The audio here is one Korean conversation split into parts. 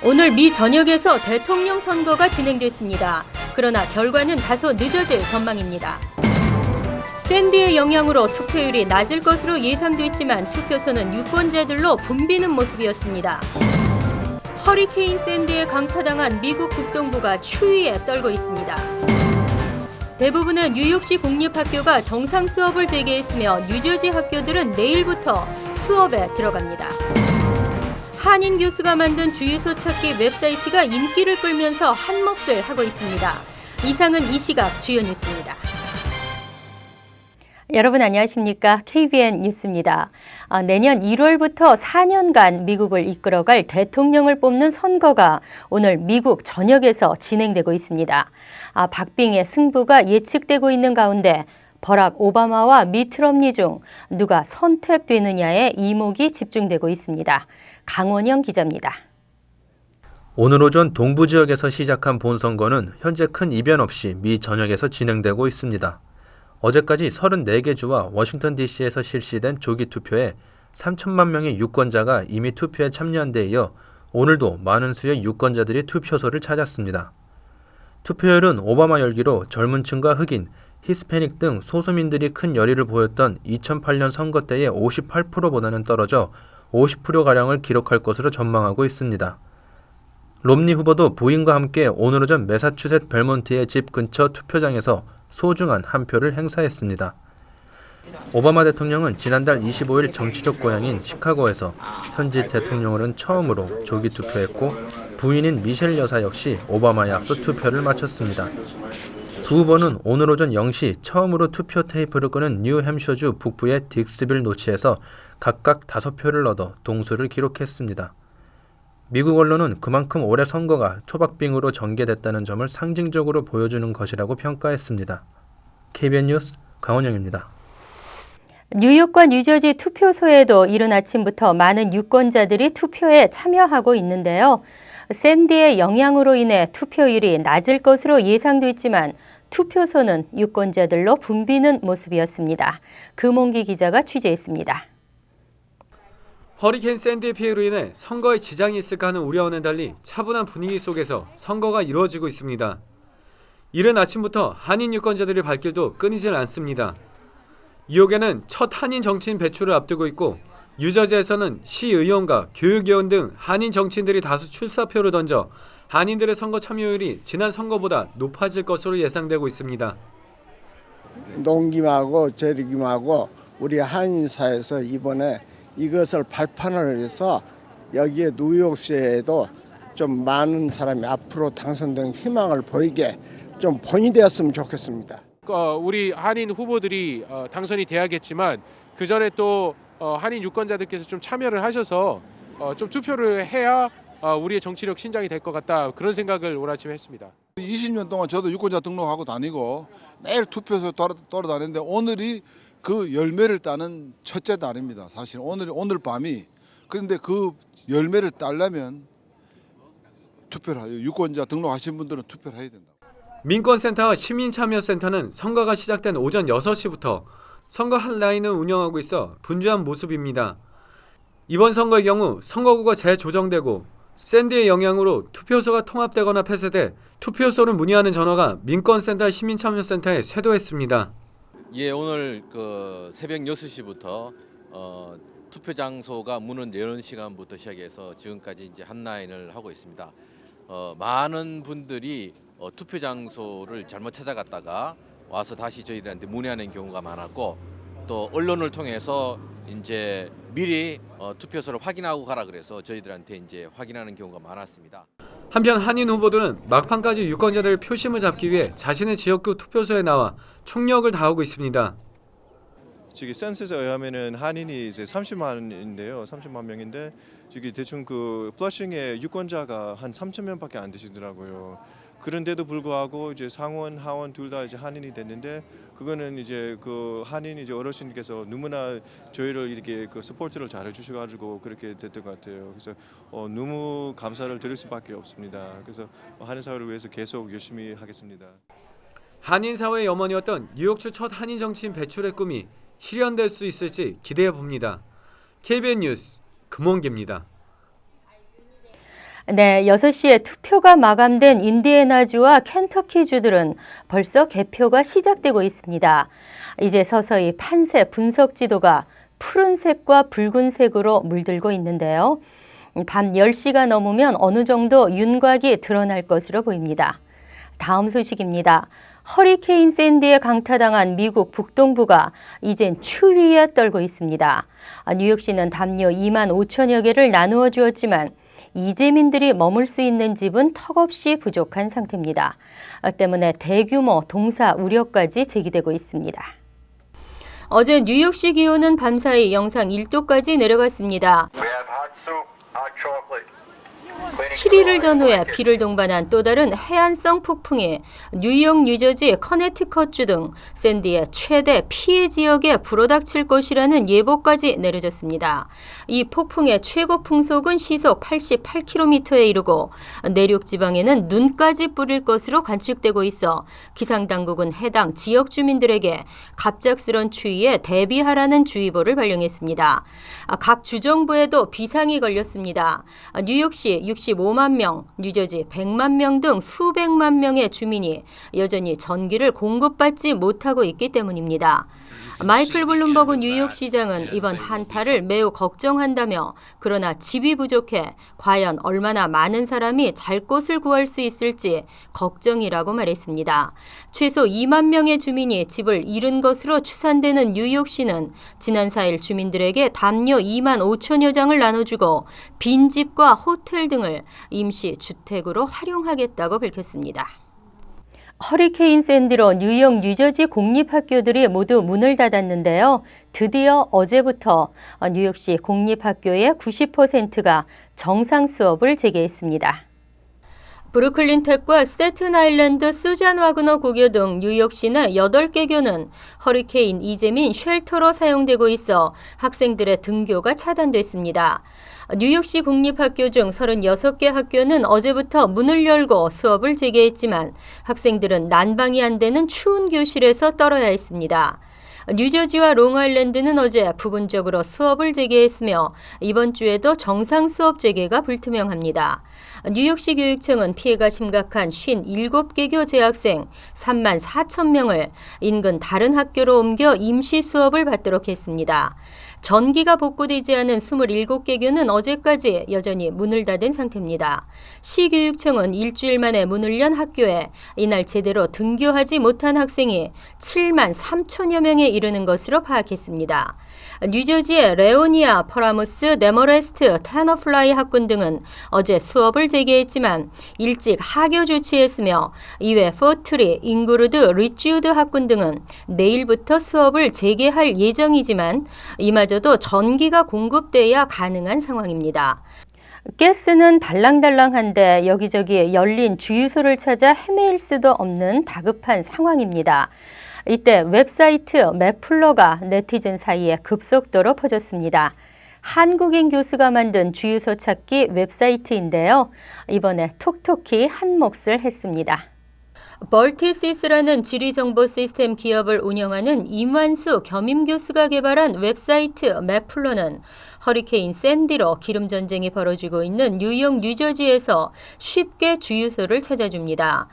오늘 미 전역에서 대통령 선거가 진행됐습니다. 그러나 결과는 다소 늦어질 전망입니다. 샌디의 영향으로 투표율이 낮을 것으로 예상됐지만 투표소는 유권자들로 붐비는 모습이었습니다. 허리케인 샌디에 강타당한 미국 북동부가 추위에 떨고 있습니다. 대부분의 뉴욕시 공립학교가 정상 수업을 재개했으며 뉴저지 학교들은 내일부터 수업에 들어갑니다. 한인 교수가 만든 주유소 찾기 웹사이트가 인기를 끌면서 한몫을 하고 있습니다. 이상은 이 시각 주요 뉴스입니다. 여러분 안녕하십니까? KBN 뉴스입니다. 내년 1월부터 4년간 미국을 이끌어갈 대통령을 뽑는 선거가 오늘 미국 전역에서 진행되고 있습니다. 박빙의 승부가 예측되고 있는 가운데 버락 오바마와 미트 럼니 중 누가 선택되느냐에 이목이 집중되고 있습니다. 강원영 기자입니다. 오늘 오전 동부 지역에서 시작한 본선거는 현재 큰 이변 없이 미 전역에서 진행되고 있습니다. 어제까지 34개 주와 워싱턴 DC에서 실시된 조기 투표에 3천만 명의 유권자가 이미 투표에 참여한 데 이어 오늘도 많은 수의 유권자들이 투표소를 찾았습니다. 투표율은 오바마 열기로 젊은 층과 흑인, 히스패닉 등 소수민들이 큰 열의를 보였던 2008년 선거 때의 58%보다는 떨어져 50%가량을 기록할 것으로 전망하고 있습니다. 롬니 후보도 부인과 함께 오늘 오전 매사추셋 벨몬트의 집 근처 투표장에서 소중한 한 표를 행사했습니다. 오바마 대통령은 지난달 25일 정치적 고향인 시카고에서 현지 대통령으로는 처음으로 조기 투표했고 부인인 미셸 여사 역시 오바마에 앞서 투표를 마쳤습니다. 두 후보는 오늘 오전 0시 처음으로 투표 테이프를 끄는 뉴햄셔주 북부의 딕스빌 노치에서 각각 5표를 얻어 동수를 기록했습니다. 미국 언론은 그만큼 올해 선거가 초박빙으로 전개됐다는 점을 상징적으로 보여주는 것이라고 평가했습니다. KBN 뉴스 강원영입니다. 뉴욕과 뉴저지 투표소에도 이른 아침부터 많은 유권자들이 투표에 참여하고 있는데요. 샌디의 영향으로 인해 투표율이 낮을 것으로 예상됐지만 투표소는 유권자들로 붐비는 모습이었습니다. 금홍기 기자가 취재했습니다. 허리케인 샌디의 피해로 인해 선거에 지장이 있을까 하는 우려와는 달리 차분한 분위기 속에서 선거가 이루어지고 있습니다. 이른 아침부터 한인 유권자들의 발길도 끊이질 않습니다. 뉴욕에는 첫 한인 정치인 배출을 앞두고 있고 뉴저지에서는 시의원과 교육위원 등 한인 정치인들이 다수 출사표를 던져 한인들의 선거 참여율이 지난 선거보다 높아질 것으로 예상되고 있습니다. 농김하고 재리김하고 우리 한인사에서 이번에 이것을 발판을 해서 여기에 뉴욕시에도 좀 많은 사람이 앞으로 당선된 희망을 보이게 좀 본이 되었으면 좋겠습니다. 우리 한인 후보들이 당선이 돼야겠지만 그 전에 또 한인 유권자들께서 좀 참여를 하셔서 좀 투표를 해야 우리의 정치력 신장이 될 것 같다 그런 생각을 오늘 아침에 했습니다. 20년 동안 저도 유권자 등록하고 다니고 매일 투표소에 돌아다니는데 오늘이 그 열매를 따는 첫째 날입니다. 사실 오늘 밤이. 그런데 그 열매를 따려면 투표를 해요. 유권자 등록하신 분들은 투표를 해야 된다. 민권센터와 시민참여센터는 선거가 시작된 오전 6시부터 선거 핫라인을 운영하고 있어 분주한 모습입니다. 이번 선거의 경우 선거구가 재조정되고 샌디의 영향으로 투표소가 통합되거나 폐쇄돼 투표소를 문의하는 전화가 민권센터 시민참여센터에 쇄도했습니다. 예, 오늘 새벽 6시부터 투표 장소가 문을 여는 시간부터 시작해서 지금까지 이제 한 라인을 하고 있습니다. 많은 분들이 투표 장소를 잘못 찾아갔다가 와서 다시 저희들한테 문의하는 경우가 많았고 또 언론을 통해서 이제 미리 투표소를 확인하고 가라 그래서 저희들한테 이제 확인하는 경우가 많았습니다. 한편 한인 후보들은 막판까지 유권자들의 표심을 잡기 위해 자신의 지역구 투표소에 나와 총력을 다하고 있습니다. 지금 센서스에 의하면은 한인이 이제 30만인데요, 30만 명인데 지금 대충 플러싱의 유권자가 한 3천 명밖에 안 되시더라고요. 그런데도 불구하고 이제 상원, 하원 둘 다 이제 한인이 됐는데 그거는 이제 한인 이제 어르신께서 너무나 저희를 이렇게 서포트를 잘 해주셔가지고 그렇게 됐던 것 같아요. 그래서 너무 감사를 드릴 수밖에 없습니다. 그래서 한인 사회를 위해서 계속 열심히 하겠습니다. 한인 사회의 염원이었던 뉴욕주 첫 한인 정치인 배출의 꿈이 실현될 수 있을지 기대해 봅니다. KBN 뉴스 금홍기입니다. 네, 6시에 투표가 마감된 인디애나주와 켄터키주들은 벌써 개표가 시작되고 있습니다. 이제 서서히 판세 분석 지도가 푸른색과 붉은색으로 물들고 있는데요. 밤 10시가 넘으면 어느 정도 윤곽이 드러날 것으로 보입니다. 다음 소식입니다. 허리케인 샌디에 강타당한 미국 북동부가 이젠 추위에 떨고 있습니다. 뉴욕시는 담요 2만 5천여 개를 나누어 주었지만 이재민들이 머물 수 있는 집은 턱없이 부족한 상태입니다. 때문에 대규모 동사 우려까지 제기되고 있습니다. 어제 뉴욕시 기온은 밤사이 영상 1도까지 내려갔습니다. 7일을 전후해 비를 동반한 또 다른 해안성 폭풍이 뉴욕, 뉴저지, 커네티컷주 등 샌디의 최대 피해 지역에 불어닥칠 것이라는 예보까지 내려졌습니다. 이 폭풍의 최고 풍속은 시속 88km에 이르고 내륙 지방에는 눈까지 뿌릴 것으로 관측되고 있어 기상당국은 해당 지역 주민들에게 갑작스런 추위에 대비하라는 주의보를 발령했습니다. 각 주정부에도 비상이 걸렸습니다. 뉴욕시 65만 명, 뉴저지 100만 명 등 수백만 명의 주민이 여전히 전기를 공급받지 못하고 있기 때문입니다. 마이클 블룸버그 뉴욕시장은 이번 한파를 매우 걱정한다며 그러나 집이 부족해 과연 얼마나 많은 사람이 잘 곳을 구할 수 있을지 걱정이라고 말했습니다. 최소 2만 명의 주민이 집을 잃은 것으로 추산되는 뉴욕시는 지난 4일 주민들에게 담요 2만 5천여 장을 나눠주고 빈집과 호텔 등을 임시 주택으로 활용하겠다고 밝혔습니다. 허리케인 샌디로 뉴욕, 뉴저지 공립학교들이 모두 문을 닫았는데요. 드디어 어제부터 뉴욕시 공립학교의 90%가 정상 수업을 재개했습니다. 브루클린 텍과 스태튼 아일랜드 수잔 와그너 고교 등 뉴욕시 내 8개 교는 허리케인 이재민 쉘터로 사용되고 있어 학생들의 등교가 차단됐습니다. 뉴욕시 공립학교 중 36개 학교는 어제부터 문을 열고 수업을 재개했지만 학생들은 난방이 안 되는 추운 교실에서 떨어야 했습니다. 뉴저지와 롱아일랜드는 어제 부분적으로 수업을 재개했으며 이번 주에도 정상 수업 재개가 불투명합니다. 뉴욕시 교육청은 피해가 심각한 57개교 재학생 3만 4천 명을 인근 다른 학교로 옮겨 임시 수업을 받도록 했습니다. 전기가 복구되지 않은 27개 교는 어제까지 여전히 문을 닫은 상태입니다. 시교육청은 일주일 만에 문을 연 학교에 이날 제대로 등교하지 못한 학생이 7만 3천여 명에 이르는 것으로 파악했습니다. 뉴저지의 레오니아, 퍼라무스, 네머레스트, 테너플라이 학군 등은 어제 수업을 재개했지만 일찍 하교 조치했으며 이외 포트리, 잉그루드, 리치우드 학군 등은 내일부터 수업을 재개할 예정이지만 이마저도 전기가 공급돼야 가능한 상황입니다. 가스는 달랑달랑한데 여기저기 열린 주유소를 찾아 헤매일 수도 없는 다급한 상황입니다. 이때 웹사이트 매플러가 네티즌 사이에 급속도로 퍼졌습니다. 한국인 교수가 만든 주유소 찾기 웹사이트인데요. 이번에 톡톡히 한 몫을 했습니다. 벌티시스라는 지리정보 시스템 기업을 운영하는 임완수 겸임 교수가 개발한 웹사이트 매플러는 허리케인 샌디로 기름 전쟁이 벌어지고 있는 뉴욕, 뉴저지에서 쉽게 주유소를 찾아줍니다.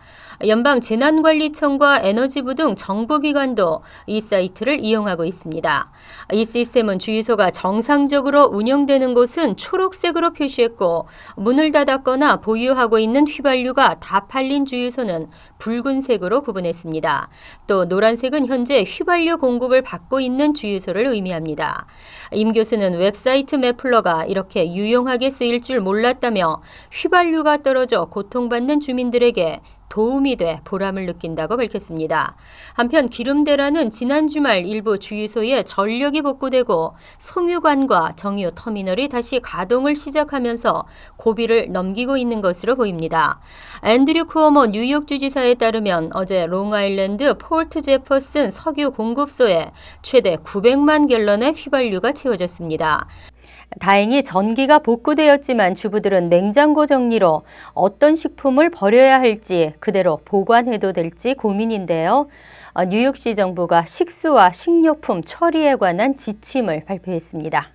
연방재난관리청과 에너지부 등 정부기관도 이 사이트를 이용하고 있습니다. 이 시스템은 주유소가 정상적으로 운영되는 곳은 초록색으로 표시했고 문을 닫았거나 보유하고 있는 휘발유가 다 팔린 주유소는 붉은색으로 구분했습니다. 또 노란색은 현재 휘발유 공급을 받고 있는 주유소를 의미합니다. 임 교수는 웹사이트 매플러가 이렇게 유용하게 쓰일 줄 몰랐다며 휘발유가 떨어져 고통받는 주민들에게 도움이 돼 보람을 느낀다고 밝혔습니다. 한편 기름대라는 지난 주말 일부 주유소에 전력이 복구되고 송유관과 정유 터미널이 다시 가동을 시작하면서 고비를 넘기고 있는 것으로 보입니다. 앤드류 쿠오모 뉴욕 주지사에 따르면 어제 롱아일랜드 폴트 제퍼슨 석유 공급소에 최대 900만 갤런의 휘발유가 채워졌습니다. 다행히 전기가 복구되었지만 주부들은 냉장고 정리로 어떤 식품을 버려야 할지 그대로 보관해도 될지 고민인데요. 뉴욕시 정부가 식수와 식료품 처리에 관한 지침을 발표했습니다.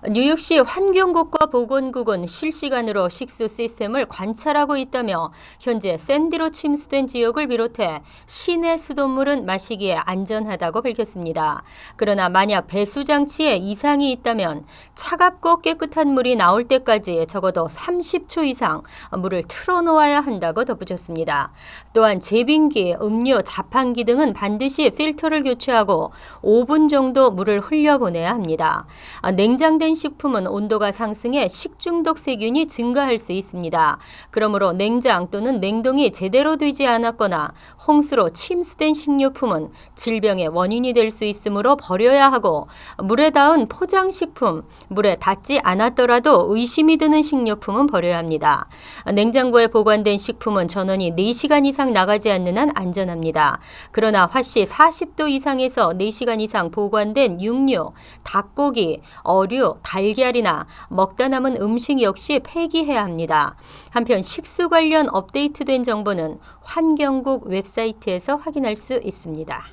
뉴욕시 환경국과 보건국은 실시간으로 식수 시스템을 관찰하고 있다며 현재 샌디로 침수된 지역을 비롯해 시내 수돗물은 마시기에 안전하다고 밝혔습니다. 그러나 만약 배수 장치에 이상이 있다면 차갑고 깨끗한 물이 나올 때까지 적어도 30초 이상 물을 틀어놓아야 한다고 덧붙였습니다. 또한 제빙기, 음료, 자판기 등은 반드시 필터를 교체하고 5분 정도 물을 흘려보내야 합니다. 냉장된 식품은 온도가 상승해 식중독 세균이 증가할 수 있습니다. 그러므로 냉장 또는 냉동이 제대로 되지 않았거나 홍수로 침수된 식료품은 질병의 원인이 될 수 있으므로 버려야 하고 물에 닿은 포장식품, 물에 닿지 않았더라도 의심이 드는 식료품은 버려야 합니다. 냉장고에 보관된 식품은 전원이 4시간 이상 나가지 않는 한 안전합니다. 그러나 화씨 40도 이상에서 4시간 이상 보관된 육류, 닭고기, 어류, 달걀이나 먹다 남은 음식 역시 폐기해야 합니다. 한편 식수 관련 업데이트된 정보는 환경국 웹사이트에서 확인할 수 있습니다.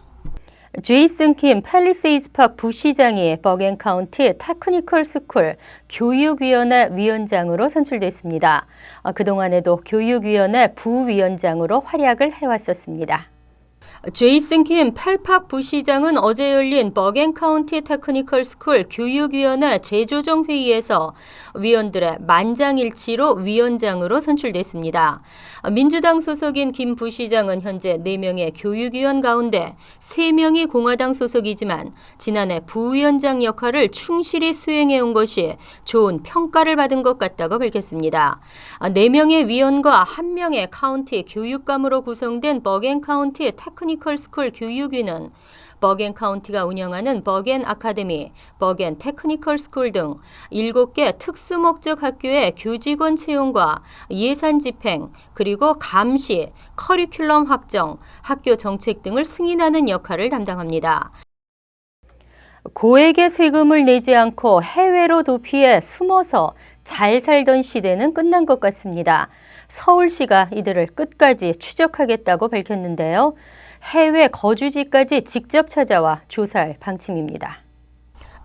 제이슨 킴 팰리세이드 파크 부시장이 버겐 카운티 테크니컬 스쿨 교육위원회 위원장으로 선출됐습니다. 그동안에도 교육위원회 부위원장으로 활약을 해왔었습니다. 제이슨 킴 팰팍 부시장은 어제 열린 버겐 카운티 테크니컬 스쿨 교육위원회 재조정 회의에서 위원들의 만장일치로 위원장으로 선출됐습니다. 민주당 소속인 김 부시장은 현재 4명의 교육위원 가운데 3명이 공화당 소속이지만 지난해 부위원장 역할을 충실히 수행해온 것이 좋은 평가를 받은 것 같다고 밝혔습니다. 4명의 위원과 1명의 카운티 교육감으로 구성된 버겐 카운티 테크니컬 스쿨 교육위는 버겐 카운티가 운영하는 버겐 아카데미, 버겐 테크니컬 스쿨 등 7개 특수목적 학교의 교직원 채용과 예산 집행, 그리고 감시, 커리큘럼 확정, 학교 정책 등을 승인하는 역할을 담당합니다. 고액의 세금을 내지 않고 해외로 도피해 숨어서 잘 살던 시대는 끝난 것 같습니다. 서울시가 이들을 끝까지 추적하겠다고 밝혔는데요. 해외 거주지까지 직접 찾아와 조사할 방침입니다.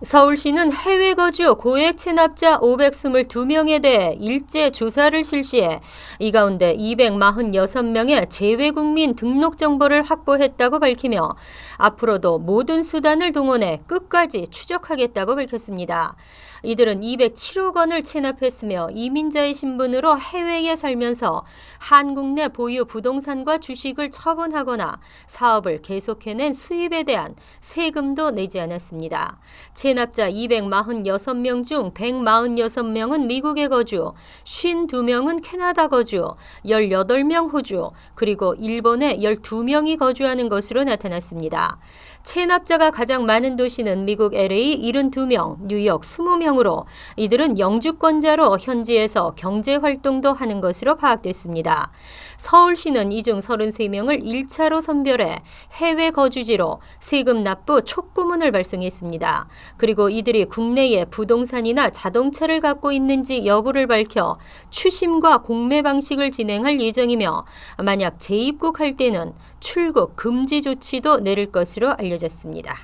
서울시는 해외 거주 고액 체납자 522명에 대해 일제 조사를 실시해 이 가운데 246명의 재외국민 등록 정보를 확보했다고 밝히며 앞으로도 모든 수단을 동원해 끝까지 추적하겠다고 밝혔습니다. 이들은 207억 원을 체납했으며 이민자의 신분으로 해외에 살면서 한국 내 보유 부동산과 주식을 처분하거나 사업을 계속해낸 수입에 대한 세금도 내지 않았습니다. 체납자 246명 중 146명은 미국에 거주, 52명은 캐나다 거주, 18명 호주, 그리고 일본에 12명이 거주하는 것으로 나타났습니다. 체납자가 가장 많은 도시는 미국 LA 72명, 뉴욕 20명으로 이들은 영주권자로 현지에서 경제활동도 하는 것으로 파악됐습니다. 서울시는 이 중 33명을 1차로 선별해 해외 거주지로 세금 납부 촉구문을 발송했습니다. 그리고 이들이 국내에 부동산이나 자동차를 갖고 있는지 여부를 밝혀 추심과 공매 방식을 진행할 예정이며 만약 재입국할 때는 출국 금지 조치도 내릴 것으로 알려졌습니다.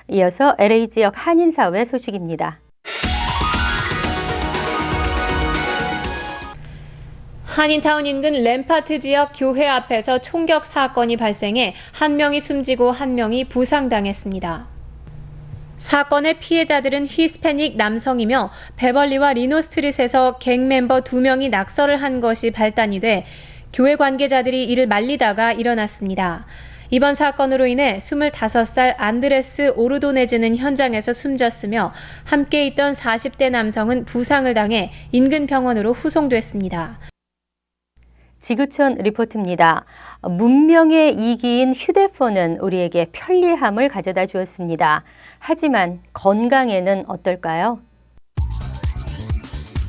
이어서 LA 지역 한인사회 소식입니다. 한인타운 인근 램파트 지역 교회 앞에서 총격 사건이 발생해 1명이 숨지고 1명이 부상당했습니다. 사건의 피해자들은 히스패닉 남성이며 베벌리와 리노 스트릿에서 갱 멤버 2명이 낙서를 한 것이 발단이 돼 교회 관계자들이 이를 말리다가 일어났습니다. 이번 사건으로 인해 25살 안드레스 오르도네즈는 현장에서 숨졌으며 함께 있던 40대 남성은 부상을 당해 인근 병원으로 후송됐습니다. 지구촌 리포트입니다. 문명의 이기인 휴대폰은 우리에게 편리함을 가져다 주었습니다. 하지만 건강에는 어떨까요?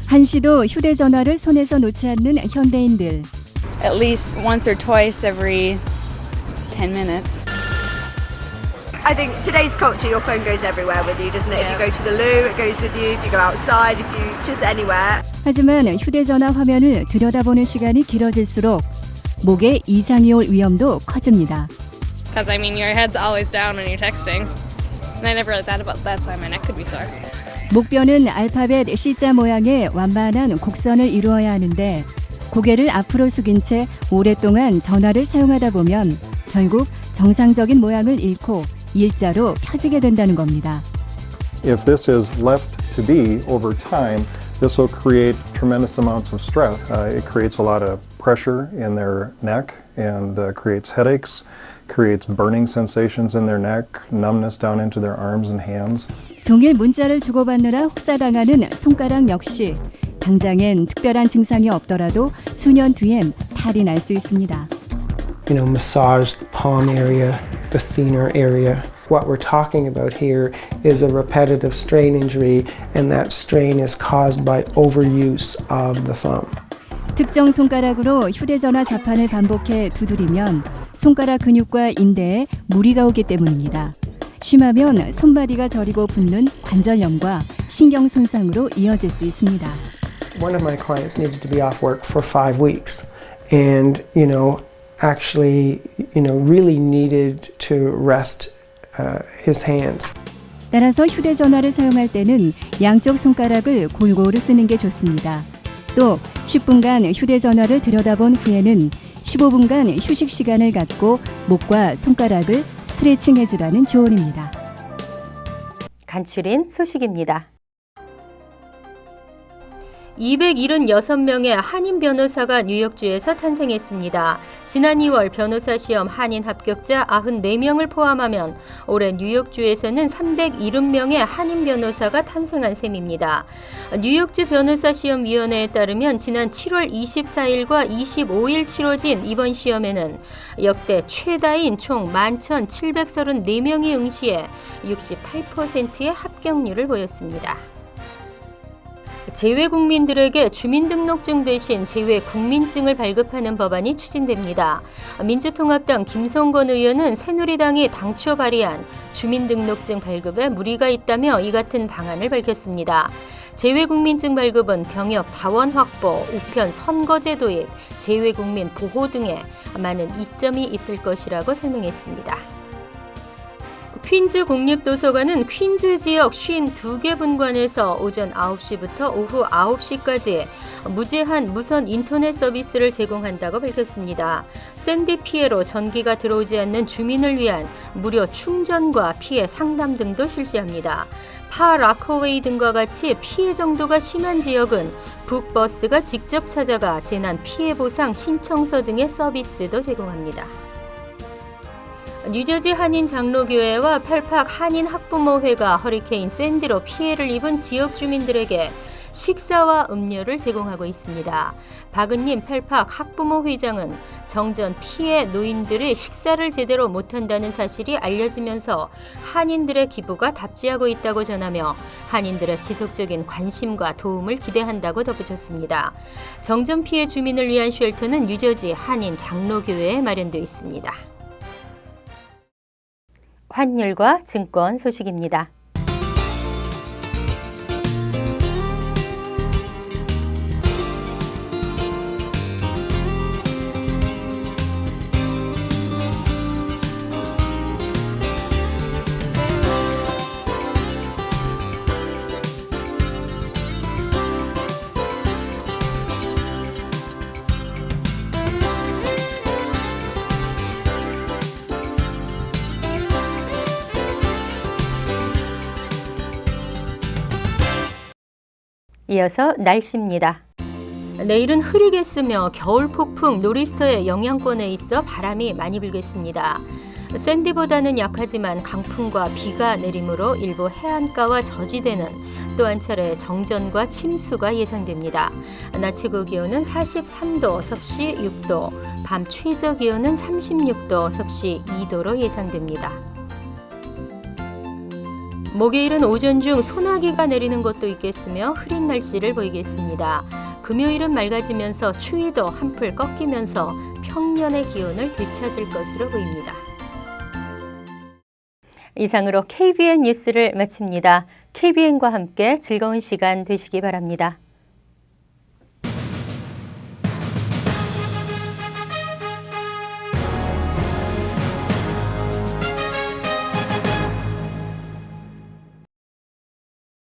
한시도 휴대전화를 손에서 놓지 않는 현대인들. At least once or twice every 10 minutes. I think today's culture, your phone goes everywhere with you, doesn't it? If you go to the loo, it goes with you. If you go outside, if you just anywhere. 하지만 휴대전화 화면을 들여다보는 시간이 길어질수록 목에 이상이 올 위험도 커집니다. Because I mean, your head's always down when you're texting. And I never really thought about that, so my neck could be sore. 목뼈는 알파벳 C자 모양의 완만한 곡선을 이루어야 하는데 고개를 앞으로 숙인 채 오랫동안 전화를 사용하다 보면 결국 정상적인 모양을 잃고 일자로 펴지게 된다는 겁니다. If this is left to be over time, this will create tremendous amounts of stress. It creates a lot of pressure in their neck and creates headaches, creates burning sensations in their neck, numbness down into their arms and hands. 종일 문자를 주고받느라 혹사당하는 손가락 역시 당장엔 특별한 증상이 없더라도 수년 뒤엔 탈이 날 수 있습니다. Massage the palm area, the thenar area. What we're talking about here is a repetitive strain injury, and that strain is caused by overuse of the thumb. 특정 손가락으로 휴대전화 자판을 반복해 두드리면 손가락 근육과 인대에 무리가 오기 때문입니다. 심하면 손바디가 저리고 붓는 관절염과 신경 손상으로 이어질 수 있습니다. One of my clients needed to be off work for 5 weeks, and actually, really needed to rest his hands. 따라서 휴대전화를 사용할 때는 양쪽 손가락을 골고루 쓰는 게 좋습니다. 또 10분간 휴대전화를 들여다본 후에는 15분간 휴식 시간을 갖고 목과 손가락을 스트레칭 해주라는 조언입니다. 간추린 소식입니다. 276명의 한인 변호사가 뉴욕주에서 탄생했습니다. 지난 2월 변호사 시험 한인 합격자 94명을 포함하면 올해 뉴욕주에서는 370명의 한인 변호사가 탄생한 셈입니다. 뉴욕주 변호사 시험위원회에 따르면 지난 7월 24일과 25일 치러진 이번 시험에는 역대 최다인 총 11,734명이 응시해 68%의 합격률을 보였습니다. 재외국민들에게 주민등록증 대신 재외국민증을 발급하는 법안이 추진됩니다. 민주통합당 김성건 의원은 새누리당이 당초 발의한 주민등록증 발급에 무리가 있다며 이 같은 방안을 밝혔습니다. 재외국민증 발급은 병역 자원 확보, 우편 선거제 도입, 재외국민 보호 등에 많은 이점이 있을 것이라고 설명했습니다. 퀸즈 국립도서관은 퀸즈 지역 52개 분관에서 오전 9시부터 오후 9시까지 무제한 무선 인터넷 서비스를 제공한다고 밝혔습니다. 샌디 피해로 전기가 들어오지 않는 주민을 위한 무료 충전과 피해 상담 등도 실시합니다. 파 라커웨이 등과 같이 피해 정도가 심한 지역은 북버스가 직접 찾아가 재난 피해 보상 신청서 등의 서비스도 제공합니다. 뉴저지 한인 장로교회와 펠팍 한인 학부모회가 허리케인 샌디로 피해를 입은 지역 주민들에게 식사와 음료를 제공하고 있습니다. 박은님 펠팍 학부모 회장은 정전 피해 노인들의 식사를 제대로 못한다는 사실이 알려지면서 한인들의 기부가 답지하고 있다고 전하며 한인들의 지속적인 관심과 도움을 기대한다고 덧붙였습니다. 정전 피해 주민을 위한 쉘터는 뉴저지 한인 장로교회에 마련되어 있습니다. 환율과 증권 소식입니다. 이어서 날씨입니다. 내일은 흐리겠으며 겨울 폭풍 노리스터의 영향권에 있어 바람이 많이 불겠습니다. 샌디보다는 약하지만 강풍과 비가 내리므로 일부 해안가와 저지대는 또 한 차례 정전과 침수가 예상됩니다. 낮 최고 기온은 43도, 섭씨 6도, 밤 최저 기온은 36도, 섭씨 2도로 예상됩니다. 목요일은 오전 중 소나기가 내리는 곳도 있겠으며 흐린 날씨를 보이겠습니다. 금요일은 맑아지면서 추위도 한풀 꺾이면서 평년의 기온을 되찾을 것으로 보입니다. 이상으로 KBN 뉴스를 마칩니다. KBN과 함께 즐거운 시간 되시기 바랍니다.